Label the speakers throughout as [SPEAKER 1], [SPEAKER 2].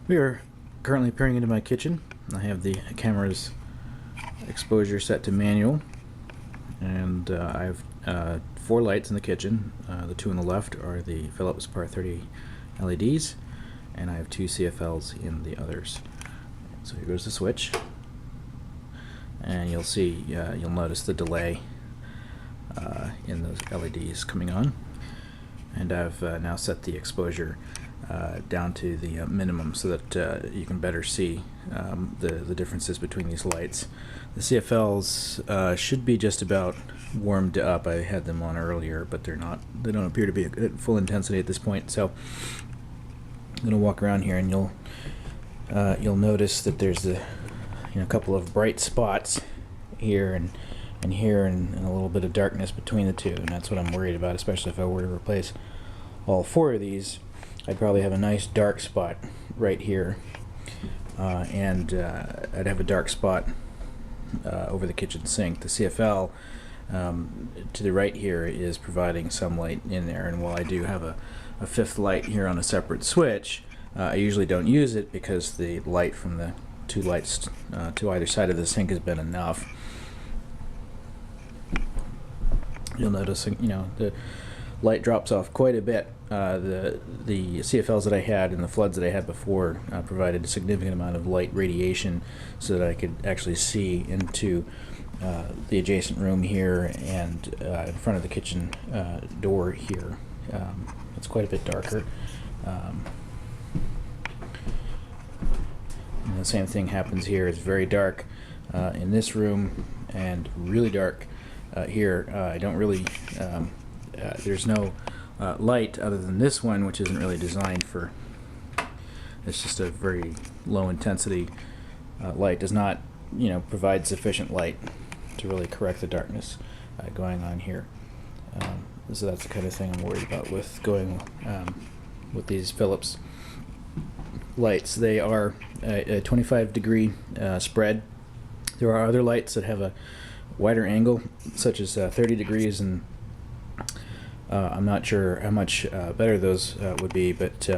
[SPEAKER 1] We are currently peering into my kitchen. I have the camera's exposure set to manual, and I have 4 lights in the kitchen. The 2 on the left are the PhilipsPAR30 LEDs, and I have 2 CFLs in the others. So here goes the switch, and you'll see, you'll notice the delay in those LEDs coming on. And I've now set the exposure down to the minimum so that you can better see the differences between these lights. The CFLs should be just about warmed up. I had them on earlier, but they're not. They don't appear to be at full intensity at this point. So I'm going to walk around here, and you'll notice that there's a couple of bright spots here and here, and a little bit of darkness between the two, and that's what I'm worried about, especially if I were to replace all 4 of these. I'd probably have a nice dark spot right here, and I'd have a dark spot over the kitchen sink. The CFL to the right here is providing some light in there, and while I do have a 5th light here on a separate switch, I usually don't use it because the light from the 2 lights to either side of the sink has been enough. You'll notice, the light drops off quite a bit. The CFLs that I had and the floods that I had before provided a significant amount of light radiation so that I could actually see into the adjacent room here and in front of the kitchen door here. It's quite a bit darker. And the same thing happens here. It's very dark in this room and really dark here. I don't really, there's no light other than this one, which isn't really designed for, it's just a very low intensity light. Does not provide sufficient light to really correct the darkness going on here. So that's the kind of thing I'm worried about with going with these Philips lights. They are a 25-degree spread. There are other lights that have a wider angle, such as 30 degrees, and I'm not sure how much better those would be, but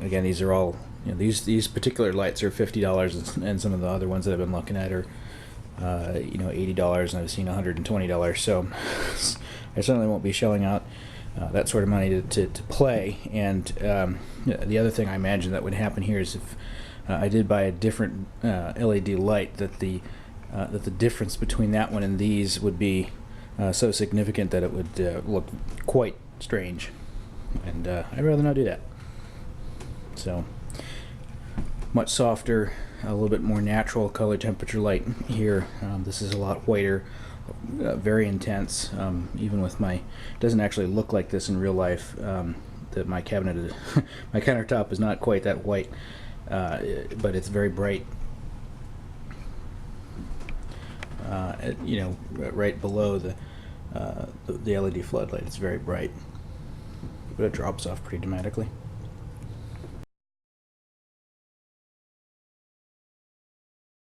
[SPEAKER 1] again, these are all, these particular lights are $50, and some of the other ones that I've been looking at are $80, and I've seen $120. So I certainly won't be shelling out that sort of money to play. And the other thing I imagine that would happen here is if I did buy a different LED light, that the difference between that one and these would be so significant that it would look quite strange, and I'd rather not do that. So much softer, a little bit more natural color temperature light here. This is a lot whiter, very intense. Even with it doesn't actually look like this in real life. That my cabinet is my countertop is not quite that white, but it's very bright. Right below the LED floodlight, it's very bright, but it drops off pretty dramatically.